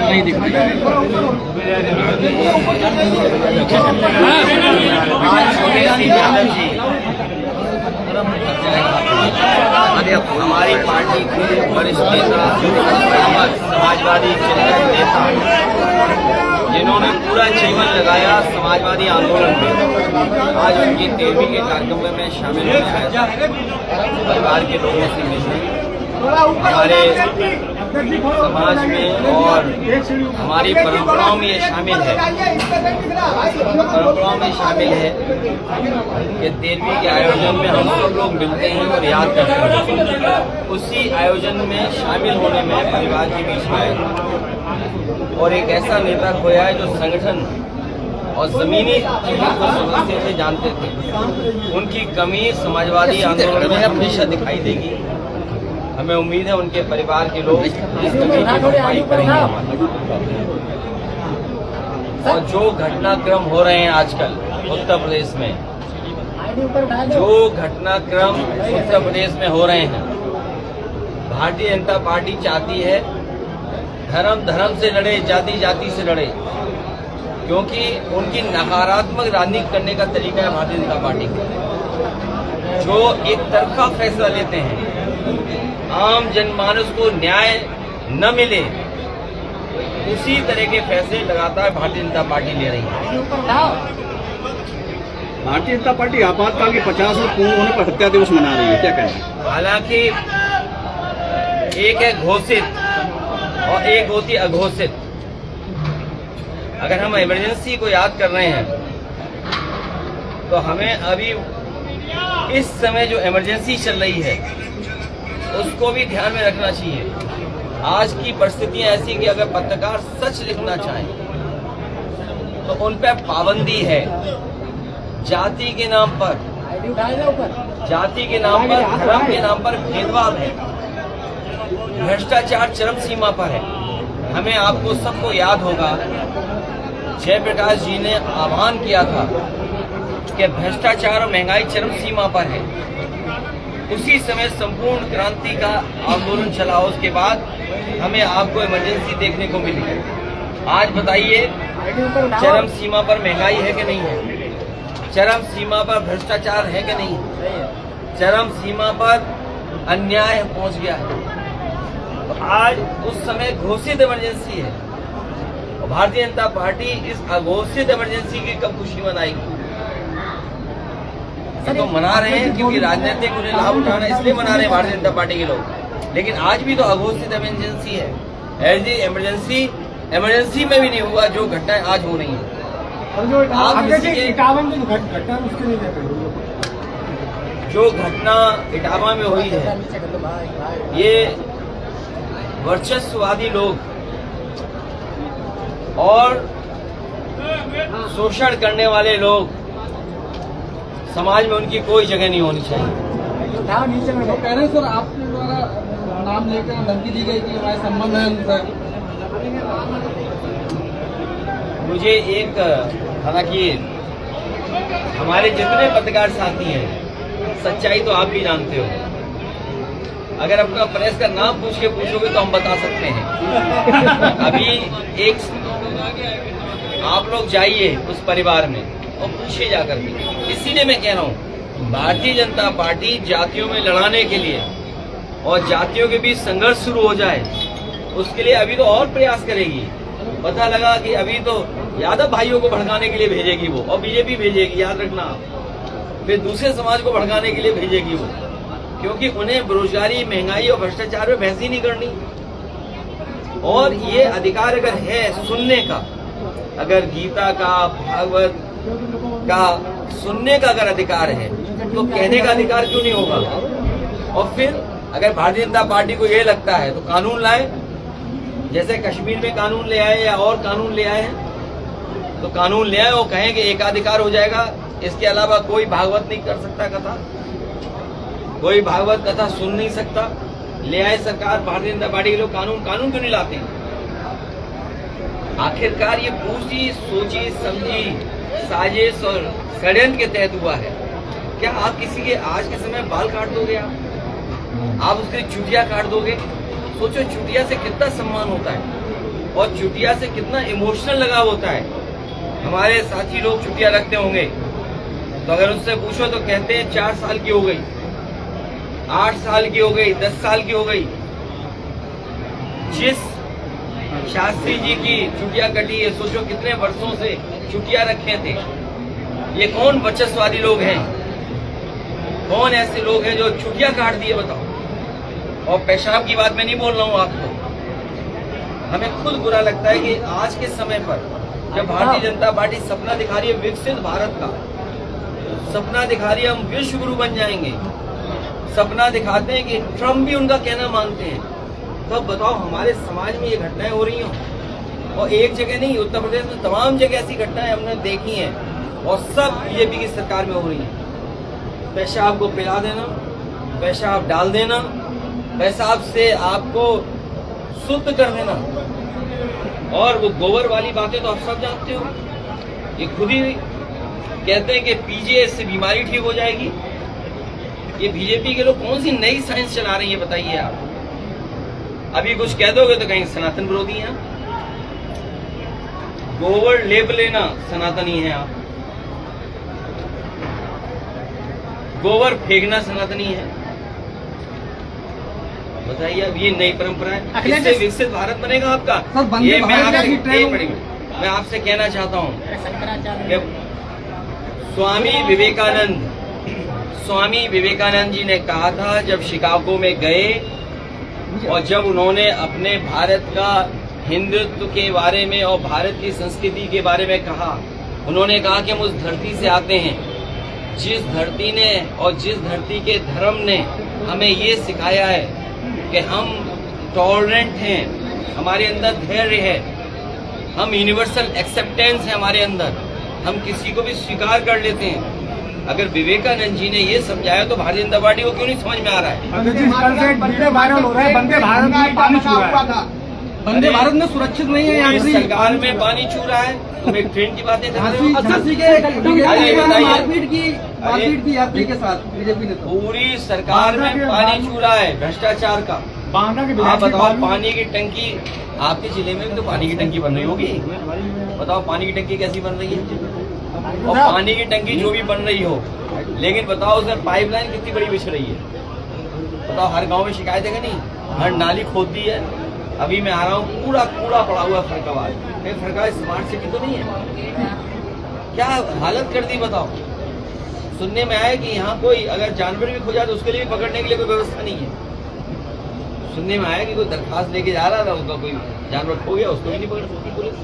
नहीं दिख रही। हमारी पार्टी के वरिष्ठ नेता समाजवादी चिंतक नेता जिन्होंने पूरा जीवन लगाया समाजवादी आंदोलन में, आज उनकी 13वीं के कार्यक्रम में शामिल होने आया। परिवार के लोगों से मिलने हमारे समाज में और हमारी परंपराओं में ये शामिल है। परंपराओं में शामिल है कि 13वीं के आयोजन में हम सब लोग मिलते हैं और याद करते हैं। उसी आयोजन में शामिल होने में परिवार के बीच में आया और एक ऐसा नेता खोया है जो संगठन और जमीनी चीजों को समझते थे, जानते थे। उनकी कमी समाजवादी आंदोलन में हमेशा दिखाई देगी। हमें उम्मीद है उनके परिवार के लोग इस कमी की भरपाई करेंगे। और जो घटनाक्रम हो रहे हैं आजकल उत्तर प्रदेश में, जो घटनाक्रम उत्तर प्रदेश में हो रहे हैं, भारतीय जनता पार्टी चाहती है धर्म धर्म से लड़े, जाति जाति से लड़े, क्योंकि उनकी नकारात्मक राजनीति करने का तरीका है भारतीय जनता पार्टी का। जो एक तरफा फैसला लेते हैं, आम जनमानस को न्याय न मिले, उसी तरह के फैसले लगातार भारतीय जनता पार्टी ले रही है। भारतीय जनता पार्टी आपातकाल के 50 वर्ष पूर्ण होने पर हत्या दिवस मना रही है, क्या कहें? हालांकि एक है घोषित और एक होती अघोषित। अगर हम इमरजेंसी को याद कर रहे हैं तो हमें अभी इस समय जो इमरजेंसी चल रही है उसको भी ध्यान में रखना चाहिए। आज की परिस्थितियां ऐसी कि अगर पत्रकार सच लिखना चाहें तो उन पर पाबंदी है। जाति के नाम पर, जाति के नाम पर, धर्म के नाम पर भेदभाव है, भ्रष्टाचार चरम सीमा पर है। हमें आपको सबको याद होगा जयप्रकाश जी ने आह्वान किया था कि भ्रष्टाचार और महंगाई चरम सीमा पर है। उसी समय संपूर्ण क्रांति का आंदोलन चला, उसके बाद हमें आपको इमरजेंसी देखने को मिली। आज बताइए चरम सीमा पर महंगाई है कि नहीं है? चरम सीमा पर भ्रष्टाचार है कि नहीं है? चरम सीमा पर अन्याय पहुंच गया है। तो आज उस समय घोषित इमरजेंसी है और भारतीय जनता पार्टी इस अघोषित इमरजेंसी की कब खुशी मनाएगी? तो मना रहे हैं क्योंकि राजनीतिक उन्हें लाभ उठाना, इसलिए मना रहे हैं भारतीय जनता पार्टी के लोग। लेकिन आज भी तो अघोषित इमरजेंसी है। ऐसी इमरजेंसी में भी नहीं हुआ जो घटनाएं आज हो रही हैं। जो घटना इटावा में हुई है, ये वर्चस्ववादी लोग और शोषण करने वाले लोग, समाज में उनकी कोई जगह नहीं होनी चाहिए। तो कह रहे हैं सर, आपके द्वारा नाम लेकर धमकी दी गई कि हमारे संबंध है उनसे। मुझे एक, हालांकि हमारे जितने पत्रकार साथी हैं, सच्चाई तो आप भी जानते हो। अगर अपना प्रेस का नाम पूछ के पूछोगे तो हम बता सकते हैं। अभी एक आप लोग जाइए उस परिवार में और पूछिए जाकर के। इसीलिए मैं कह रहा हूँ भारतीय जनता पार्टी जातियों में लड़ाने के लिए और जातियों के बीच संघर्ष शुरू हो जाए, उसके लिए अभी तो और प्रयास करेगी। पता लगा कि अभी तो यादव भाइयों को भड़काने के लिए भेजेगी वो, और बीजेपी भेजेगी, याद रखना आप। फिर दूसरे समाज को भड़काने के लिए भेजेगी वो, क्योंकि उन्हें बेरोजगारी, महंगाई और भ्रष्टाचार में बहस ही नहीं करनी। और ये अधिकार अगर है सुनने का, अगर गीता का, भागवत का सुनने का अगर अधिकार है तो कहने का अधिकार क्यों नहीं होगा? और फिर अगर भारतीय जनता पार्टी को ये लगता है तो कानून लाए, जैसे कश्मीर में कानून ले आए या और कानून ले आए हैं, तो कानून ले आए और कहें कि एकाधिकार हो जाएगा। इसके अलावा कोई भागवत नहीं कर सकता कथा, कोई भागवत कथा सुन नहीं सकता। ले आए सरकार, भारतीय जनता पार्टी के लोग कानून क्यों नहीं लाते? आखिरकार ये पूरी सोची समझी साजिश और षड्यंत्र के तहत हुआ है। क्या आप किसी के आज के समय बाल काट दोगे? आप उसकी चुटिया काट दोगे? सोचो चुटिया से कितना सम्मान होता है और चुटिया से कितना इमोशनल लगाव होता है। हमारे साथी लोग चुटिया रखते होंगे तो अगर उससे पूछो तो कहते हैं 4 साल की हो गई, 8 साल की हो गई, 10 साल की हो गई। जिस शास्त्री जी की चुटिया कटी है, सोचो कितने वर्षों से चुटिया रखे थे। ये कौन बचतवादी लोग हैं, कौन ऐसे लोग हैं जो चुटिया काट दिए बताओ। और पेशाब की बात मैं नहीं बोल रहा हूं आपको, हमें खुद बुरा लगता है कि आज के समय पर जब भारतीय जनता पार्टी सपना दिखा रही है विकसित भारत का, सपना दिखा रही है हम विश्व गुरु बन जाएंगे, सपना दिखाते हैं कि ट्रम्प भी उनका कहना मानते हैं, तो अब बताओ हमारे समाज में ये घटनाएं हो रही हों। और एक जगह नहीं, उत्तर प्रदेश में तमाम जगह ऐसी घटनाएं हमने देखी हैं और सब बीजेपी की सरकार में हो रही हैं। पेशाब को पिला देना, पेशाब डाल देना, पेशाब से आपको शुद्ध कर देना। और वो गोबर वाली बातें तो आप सब जानते हो, ये खुद ही कहते हैं कि पीजिए इससे बीमारी ठीक हो जाएगी। ये बीजेपी के लोग कौन सी नई साइंस चला रही है बताइए आप। अभी कुछ कह दोगे तो कहीं सनातन विरोधी हैं। गोबर लेप लेना सनातनी है आप, गोबर फेंकना सनातनी है। बताइए अब ये नई परंपरा है, इससे विकसित भारत बनेगा आपका। ये मैं आपसे कहना चाहता हूँ कि स्वामी विवेकानंद जी ने कहा था जब शिकागो में गए और जब उन्होंने अपने भारत का हिंदुत्व के बारे में और भारत की संस्कृति के बारे में कहा, उन्होंने कहा कि हम उस धरती से आते हैं जिस धरती ने और जिस धरती के धर्म ने हमें ये सिखाया है कि हम टॉलरेंट हैं, हमारे अंदर धैर्य है, हम यूनिवर्सल एक्सेप्टेंस है हमारे अंदर, हम किसी को भी स्वीकार कर लेते हैं। अगर विवेकानंद जी ने ये समझाया तो भारतीय जनता पार्टी को क्यों नहीं समझ में आ रहा है? वायरल हो रहा है, वंदे भारत में पानी छू रहा है। वंदे भारत में सुरक्षित नहीं है, यहाँ सरकार में पानी छू रहा है। तुम एक ट्रेन की बातें कर रहे हो। मारपीट की यात्री के साथ बीजेपी ने पूरी सरकार में पानी छू रहा है भ्रष्टाचार का। आप बताओ पानी की टंकी, आपके जिले में भी तो पानी की टंकी बन रही होगी, बताओ पानी की टंकी कैसी बन रही है? और पानी की टंकी जो भी बन रही हो, लेकिन बताओ उसमें पाइपलाइन कितनी बड़ी बिछ रही है। बताओ हर गांव में शिकायत है कि नहीं? हर नाली खोद दी है। अभी मैं आ रहा हूँ, पूरा कूड़ा पड़ा हुआ है फरकाबाद। फरकाबाद स्मार्ट सिटी तो नहीं है? क्या हालत कर दी बताओ। सुनने में आया कि यहाँ कोई अगर जानवर भी खो जाए तो उसके लिए भी पकड़ने के लिए कोई व्यवस्था नहीं है। सुनने में आया कि कोई दरखास्त लेके जा रहा था, उसका कोई जानवर खो गया, उसको भी नहीं पकड़ सकती पुलिस।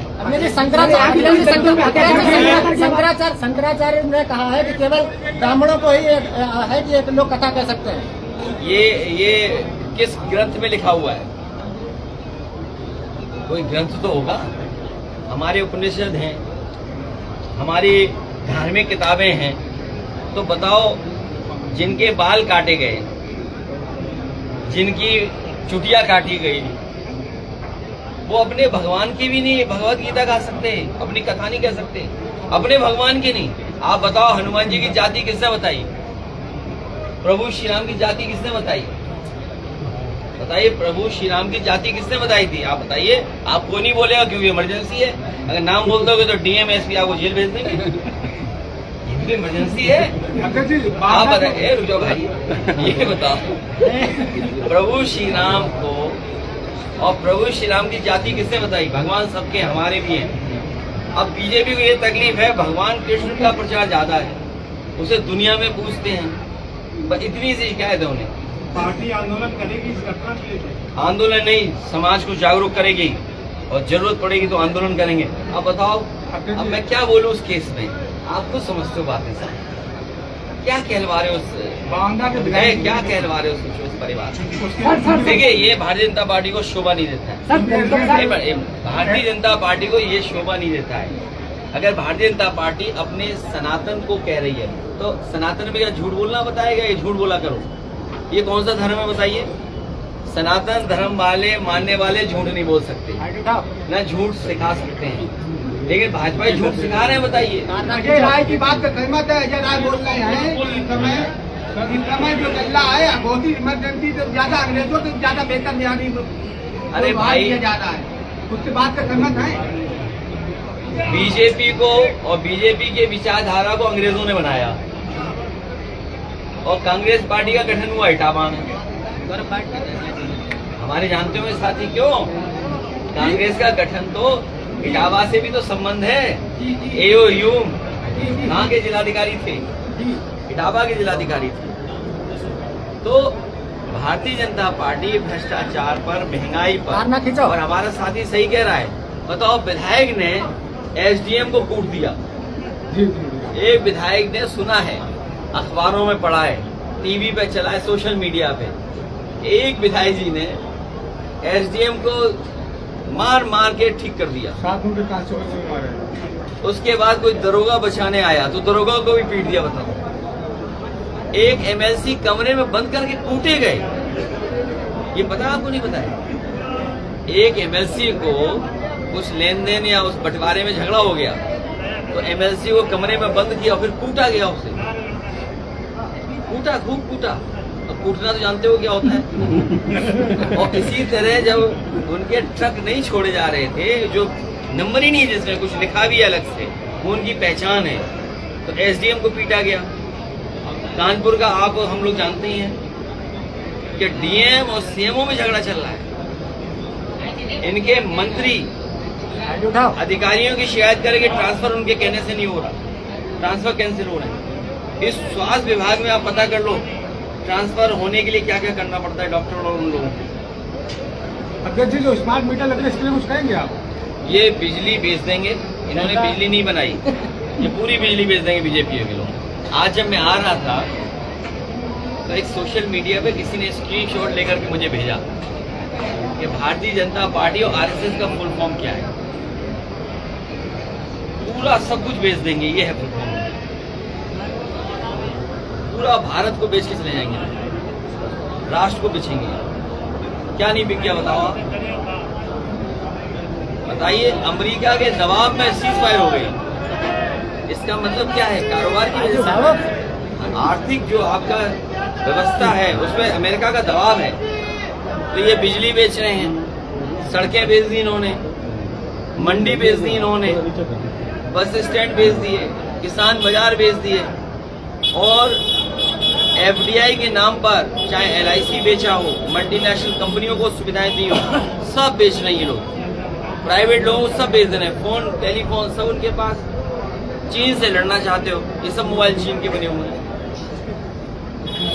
शंकराचार्य ने कहा है कि केवल ब्राह्मणों को ही है कि एक लोग कथा कह सकते हैं। ये किस ग्रंथ में लिखा हुआ है? कोई ग्रंथ तो होगा। हमारे उपनिषद हैं, हमारी धार्मिक किताबें हैं, तो बताओ जिनके बाल काटे गए, जिनकी चुटिया काटी गई, वो अपने भगवान की भी नहीं भगवत गीता गा सकते, अपनी कथा नहीं कह सकते, अपने भगवान की नहीं। आप बताओ हनुमान जी की जाति किसने बताई? प्रभु श्री राम की जाति किसने बताई? बताइए, प्रभु श्री राम की जाति किसने बताई थी? आप बताइए। आप कोई नहीं बोलेगा क्योंकि इमरजेंसी है। अगर नाम बोल दोगे तो डीएम एसपी आपको जेल भेज देंगे। ये भी इमरजेंसी है। आप बताइए, रुक जाओ भाई, ये बताओ प्रभु श्री राम को और प्रभु श्री राम की जाति किसने बताई? भगवान सबके, हमारे भी हैं। अब बीजेपी को ये तकलीफ है, भगवान कृष्ण का प्रचार ज्यादा है, उसे दुनिया में पूछते हैं, इतनी सी शिकायत है उन्हें। पार्टी आंदोलन करेगी इस घटना के लिए? आंदोलन नहीं, समाज को जागरूक करेगी और जरूरत पड़ेगी तो आंदोलन करेंगे। अब बताओ, अब मैं क्या बोलूं उस केस में? आप खुद समझते हो बातें सर, क्या कहलवा रहे हो क्या कहलवा रहे हो उस परिवार? देखिए, ये भारतीय जनता पार्टी को शोभा नहीं देता है। भारतीय जनता पार्टी को ये शोभा नहीं देता है। अगर भारतीय जनता पार्टी अपने सनातन को कह रही है तो सनातन में क्या झूठ बोलना बताएगा? ये झूठ बोला करो। ये कौन सा धर्म है बताइए? सनातन धर्म वाले मानने वाले झूठ नहीं बोल सकते, ना झूठ सिखा सकते हैं, लेकिन भाजपा झूठ सिखा रहे हैं। बताइए, अजय राय की बात पे सहमत है? अजय राय बोल रहे हैं इस समय जो चल रहा है बहुत ही इमरजेंसी से ज्यादा अंग्रेजों से ज्यादा बेहतर बिहारी अरे भाई ज्यादा है, उससे बात का सहमत है। बीजेपी को और बीजेपी के विचारधारा को अंग्रेजों ने बनाया और कांग्रेस पार्टी का गठन हुआ इटावा में। हमारे जानते हुए साथी क्यों? कांग्रेस का गठन तो इटावा से भी तो संबंध है। एओ यूम कहाँ के जिलाधिकारी थे? इटावा के जिलाधिकारी थे। तो भारतीय जनता पार्टी भ्रष्टाचार पर, महंगाई पर, और हमारा साथी सही कह रहा है। बताओ, विधायक ने एसडीएम को कूट दिया। एक विधायक ने सुना है, अखबारों में पढ़ा है, टीवी पे चला है, सोशल मीडिया पे, एक विधायक जी ने एसडीएम को मार मार के ठीक कर दिया। 7 उनके कांस्टेबल से मारे। उसके बाद कोई दरोगा बचाने आया तो दरोगा को भी पीट दिया। बताओ, एक एमएलसी कमरे में बंद करके कूटे गए। ये पता आपको? नहीं पता है? एक एमएलसी को कुछ लेन देन या उस बंटवारे में झगड़ा हो गया तो एमएलसी को कमरे में बंद किया, फिर कूटा गया उसे। कूटा, खूब कूटा। अब कूटना तो जानते हो क्या होता है। और इसी तरह जब उनके ट्रक नहीं छोड़े जा रहे थे, जो नंबर ही नहीं जिसमें कुछ लिखा भी अलग से, वो उनकी पहचान है, तो एसडीएम को पीटा गया। कानपुर का आप हम लोग जानते ही हैं कि डीएम और सीएमओ में झगड़ा चल रहा है। इनके मंत्री अधिकारियों की शिकायत करेंगे, ट्रांसफर उनके कहने से नहीं हो रहा, ट्रांसफर कैंसिल हो रहे हैं। इस स्वास्थ्य विभाग में आप पता कर लो, ट्रांसफर होने के लिए क्या क्या करना पड़ता है डॉक्टर और उन लोगों को। अध्यक्ष जी, जो स्मार्ट मीटर लग रहे हैं, इसके लिए कुछ कहेंगे आप? ये बिजली बेच देंगे। इन्होंने बिजली नहीं बनाई, ये पूरी बिजली बेच देंगे बीजेपी के लोग। आज जब मैं आ रहा था तो एक सोशल मीडिया पे किसी ने स्क्रीनशॉट लेकर के मुझे भेजा कि भारतीय जनता पार्टी और आरएसएस का फुल फॉर्म क्या है। पूरा सब कुछ बेच देंगे, ये है फुल फॉर्म। पूरा भारत को बेच के चले जाएंगे, राष्ट्र को बेचेंगे। क्या नहीं बिक गया बताओ आप? बताइए, अमेरिका के दबाव में सीजफायर हो गई। इसका मतलब क्या है? कारोबार की वजह से, आर्थिक जो आपका व्यवस्था है उसमें अमेरिका का दबाव है। तो ये बिजली बेच रहे हैं, सड़कें बेच दी इन्होंने, मंडी बेच दी इन्होंने, बस स्टैंड बेच दिए, किसान बाजार बेच दिए, और एफडीआई के नाम पर चाहे एलआईसी बेचा हो, मल्टीनेशनल कंपनियों को सुविधाएं दी हो, सब बेच रहे हैं ये लोग। प्राइवेट लोगों को सब बेच रहे हैं, फोन, टेलीफोन सब उनके पास। चीन से लड़ना चाहते हो, ये सब मोबाइल चीन के बने हुए हैं।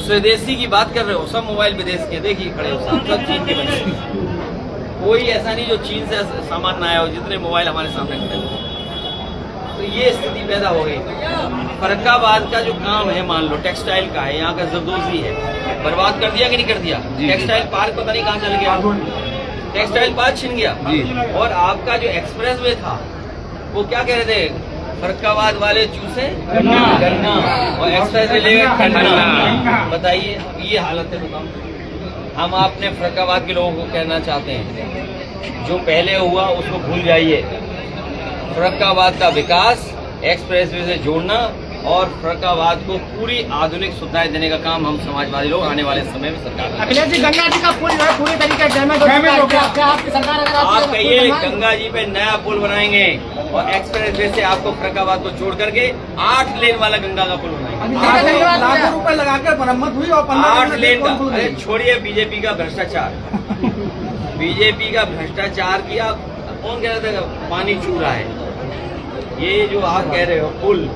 स्वदेशी की बात कर रहे हो, सब मोबाइल विदेश के, देखिए खड़े हो, सब चीन के बने हुए। कोई ऐसा नहीं जो चीन से सामान ना आया हो, जितने मोबाइल हमारे सामने खड़े हो। तो ये स्थिति पैदा हो गई। फरक्काबाद का जो काम है, मान लो टेक्सटाइल का है, यहाँ का जरदोजी है, बर्बाद कर दिया कि नहीं कर दिया? टेक्सटाइल पार्क पता नहीं कहाँ चल गया, टेक्सटाइल पार्क छिन गया। और आपका जो एक्सप्रेस वे था, वो क्या कह रहे थे? फरक्काबाद वाले चूसे गन्ना और एक्सप्रेस वे ले गए खन्ना। बताइए, ये हालत है। बताओ, हम अपने फरक्काबाद के लोगों को कहना चाहते हैं, जो पहले हुआ उसको भूल जाइए। फरक्काबाद का विकास एक्सप्रेसवे से जोड़ना और फरक्काबाद को पूरी आधुनिक सुविधाएं देने का काम हम समाजवादी लोग आने वाले समय में सरकार करेंगे। अखिलेश जी, गंगा जी का पुल जो है पूरी तरीके से डैमेज हो चुका है। क्या आपकी सरकार अगर आप कहिए गंगा जी पे नया पुल बनाएंगे और एक्सप्रेसवे से आपको फरक्काबाद को जोड़ करके 8 लेन वाला गंगा का पुल बनाएंगे। 8 लाख रुपए लगाकर मरम्मत हुई और 8 लेन का। अरे छोड़िए बीजेपी का भ्रष्टाचार, बीजेपी का भ्रष्टाचार किया। कौन कह रहा था पानी छू रहा है? ये जो आप कह रहे हो पुल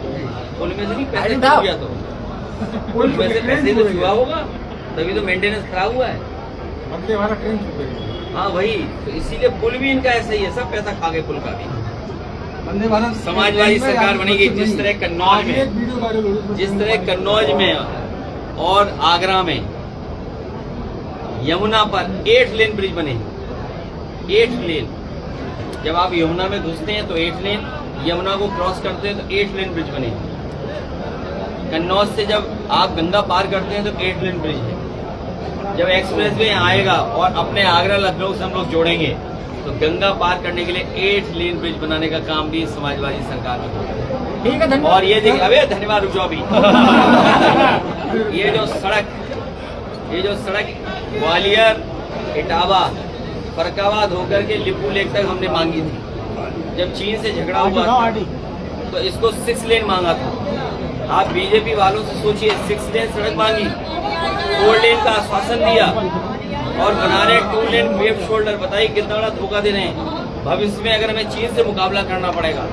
में से नहीं पैसे छुआ, तो पुल में से पैसे तो छुआ होगा, तभी तो मेंटेनेंस खराब हुआ है। हमारा ट्रेन छूट गई। हाँ वही तो, इसीलिए पुल भी इनका ऐसा ही है, सब पैसा खा गए पुल का भी। समाजवादी सरकार बनेगी। जिस तरह कन्नौज में, और आगरा में यमुना पर 8 लेन ब्रिज बने, 8 लेन। जब आप यमुना में घुसते हैं तो 8 लेन, यमुना को क्रॉस करते हैं तो 8 लेन ब्रिज बने। कन्नौज से जब आप गंगा पार करते हैं तो 8 लेन ब्रिज है। जब एक्सप्रेस वे आएगा और अपने आगरा लखनऊ से हम लोग जोड़ेंगे तो गंगा पार करने के लिए 8 लेन ब्रिज बनाने का काम भी समाजवादी सरकार में होगा। ठीक है, धन्यवाद। और ये देखिए, अबे धन्यवाद, रुक जाओ अभी। ये जो सड़क ग्वालियर, इटावा, फरक्काबाद होकर के लिपू लेक तक हमने मांगी थी। जब चीन से झगड़ा हुआ था, तो इसको 6 लेन मांगा था। आप बीजेपी वालों से सोचिए, 6 लेन सड़क मांगी, 4 लेन का आश्वासन दिया और बना रहे 2 लेन वेब शोल्डर। बताइए कितना बड़ा धोखा दे रहे हैं। भविष्य में अगर हमें चीन से मुकाबला करना पड़ेगा,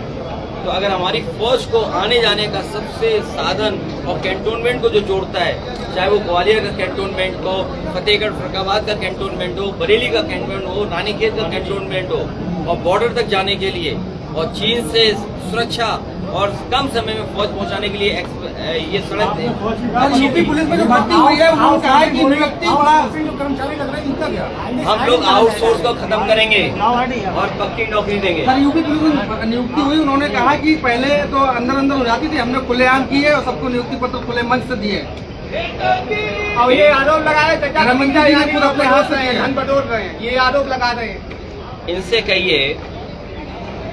तो अगर हमारी फौज को आने जाने का सबसे साधन और कैंटोनमेंट को जो जोड़ता है, चाहे वो ग्वालियर का कैंटोनमेंट हो, फतेहगढ़ फरक्काबाद का कैंटोनमेंट हो, बरेली का कैंटोनमेंट हो, रानीखेत का कैंटोनमेंट हो, और बॉर्डर तक जाने के लिए और चीन से सुरक्षा और कम समय में फौज पहुंचाने के लिए ये सड़क अच्छी थी। पुलिस में जो भर्ती हुई है, उन्होंने कहा है कि नियुक्ति जो कर्मचारी लग रहे हैं इनका क्या? हम लोग आउटसोर्स को खत्म करेंगे और पक्की नौकरी देंगे। सर, यूपी पुलिस में नियुक्ति हुई, उन्होंने कहा कि पहले तो अंदर हो जाती थी, हमने खुलेआम की है और सबको नियुक्ति पत्र खुले मंच से दिए। और ये आरोप लगाए गृहमंत्री जी ने खुद अपने हाथ से धन बटोर रहे हैं, ये आरोप लगा रहे हैं। इनसे कहिए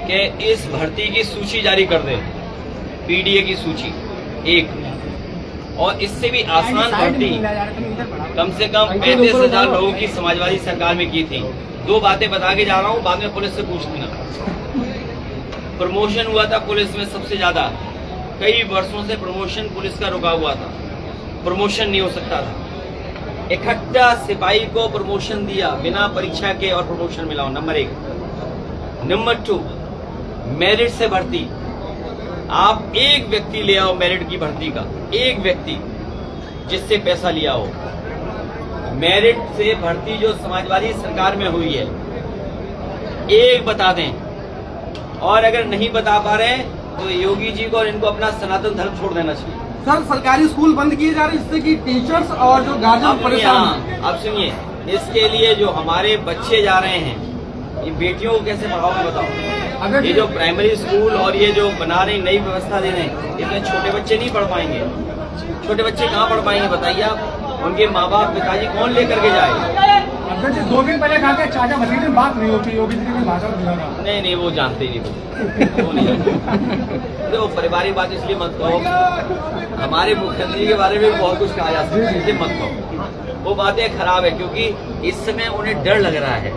कि इस भर्ती की सूची जारी कर दें, पीडीए की सूची एक, और इससे भी आसान भर्ती कम से कम 35,000 लोगों की समाजवादी सरकार में की थी। 2 बातें बता के जा रहा हूँ, बाद में पुलिस से पूछ लेना। प्रमोशन हुआ था पुलिस में सबसे ज्यादा, कई वर्षों से प्रमोशन पुलिस का रुका हुआ था, प्रमोशन नहीं हो सकता था। 71 सिपाही को प्रमोशन दिया बिना परीक्षा के और प्रमोशन मिला। नंबर 1। नंबर 2, मेरिट से भर्ती। आप एक व्यक्ति ले आओ मेरिट की भर्ती का, एक व्यक्ति जिससे पैसा लिया हो। मेरिट से भर्ती जो समाजवादी सरकार में हुई है, एक बता दें। और अगर नहीं बता पा रहे हैं तो योगी जी को और इनको अपना सनातन धर्म छोड़ देना चाहिए। सर, सरकारी स्कूल बंद किए जा रहे हैं, जिससे कि टीचर्स और जो गार्जियन परेशान हैं। आप सुनिए, इसके लिए जो हमारे बच्चे जा रहे हैं, ये बेटियों को कैसे पढ़ाओगे बताओ? अगर ये जो प्राइमरी स्कूल और ये जो बना रही नई व्यवस्था दे रहे हैं, इसमें छोटे बच्चे नहीं पढ़ पाएंगे। छोटे बच्चे कहाँ पढ़ पाएंगे बताइए आप? उनके माँ बाप पिताजी कौन लेकर के जाए? अध्यक्ष जी 2 दिन पहले कहा कि चाचा भतीजे में बात नहीं होती, योगी जी की भाषा में। नहीं, वो जानते ही नहीं, वो नहीं जानते। तो पारिवारिक बात इसलिए मत कहो। हमारे मुख्यमंत्री के बारे में भी बहुत कुछ कहा जा सकता है, इसलिए मत कहो। वो बातें खराब है, क्योंकि इस समय उन्हें डर लग रहा है।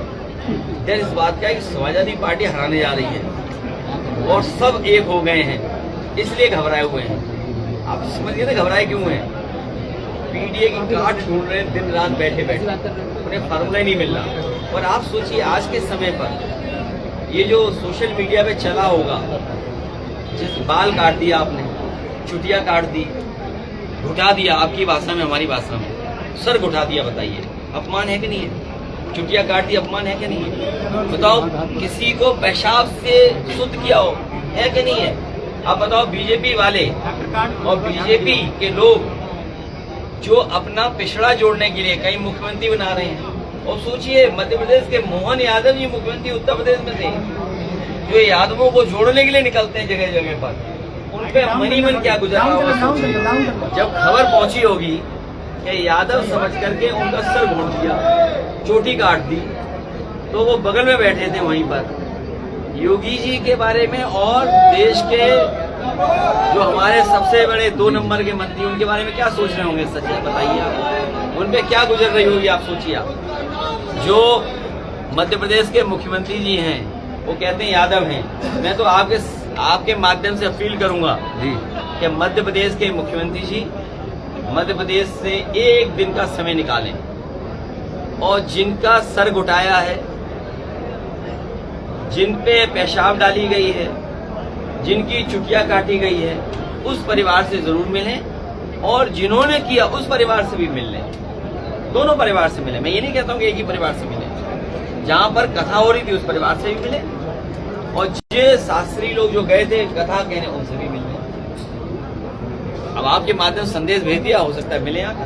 डर इस बात का कि समाजवादी पार्टी हराने जा रही है और सब एक हो गए हैं, इसलिए घबराए हुए हैं। आप समझिए ना घबराए क्यों हैं? पीडीए की गांठ ढूंढ रहे हैं दिन रात बैठे बैठे, उन्हें फार्मूला ही नहीं मिल रहा। और आप सोचिए आज के समय पर ये जो सोशल मीडिया पे चला होगा, जिस बाल काट दिया आपने, चुटिया काट दी, घुटा दिया, आपकी भाषा में हमारी भाषा में सर घुटा दिया, बताइए अपमान है कि नहीं है? चुटिया काट दी अपमान है कि नहीं है? बताओ, किसी को पेशाब से शुद्ध किया हो है कि नहीं है? आप बताओ, बीजेपी वाले और बीजेपी के लोग जो अपना पिछड़ा जोड़ने के लिए कई मुख्यमंत्री बना रहे हैं। और सोचिए, मध्य प्रदेश के मोहन यादव जी मुख्यमंत्री उत्तर प्रदेश में थे, जो यादवों को जोड़ने के लिए निकलते हैं जगह जगह पर। उन पे मनी मन क्या गुजरा होगा? जब खबर पहुंची होगी कि यादव समझ करके उनका सर घोट दिया, चोटी काट दी, तो वो बगल में बैठे थे वहीं पर। योगी जी के बारे में और देश के जो हमारे सबसे बड़े 2 नंबर के मंत्री, उनके बारे में क्या सोच रहे होंगे? सच बताइए आप, उन पे क्या गुजर रही होगी? आप सोचिए। आप जो मध्य प्रदेश के मुख्यमंत्री जी हैं, वो कहते हैं यादव हैं। मैं तो आपके माध्यम से अपील करूंगा कि मध्य प्रदेश के मुख्यमंत्री जी मध्य प्रदेश से एक दिन का समय निकालें और जिनका सर घुटाया है, जिन पे पेशाब डाली गई है, जिनकी चुटिया काटी गई है, उस परिवार से जरूर मिलें, और जिन्होंने किया उस परिवार से भी मिल लें। दोनों परिवार से मिलें। मैं ये नहीं कहता हूँ कि एक ही परिवार से मिलें। जहां पर कथा हो रही थी उस परिवार से भी मिले, और जे शास्त्री लोग जो गए थे कथा कहने, उनसे भी मिल लें। अब आपके माध्यम से संदेश भेज दिया, हो सकता है मिले आकर।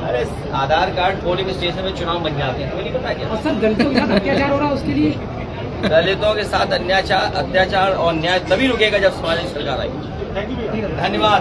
अरे आधार कार्ड पोलिंग स्टेशन में चुनाव बन जाते हैं, तो नहीं पता क्या? सर, दलितों के साथ अत्याचार हो रहा है, उसके लिए दलितों के साथ अत्याचार और न्याय तभी रुकेगा जब समाज सरकार आएगी। धन्यवाद।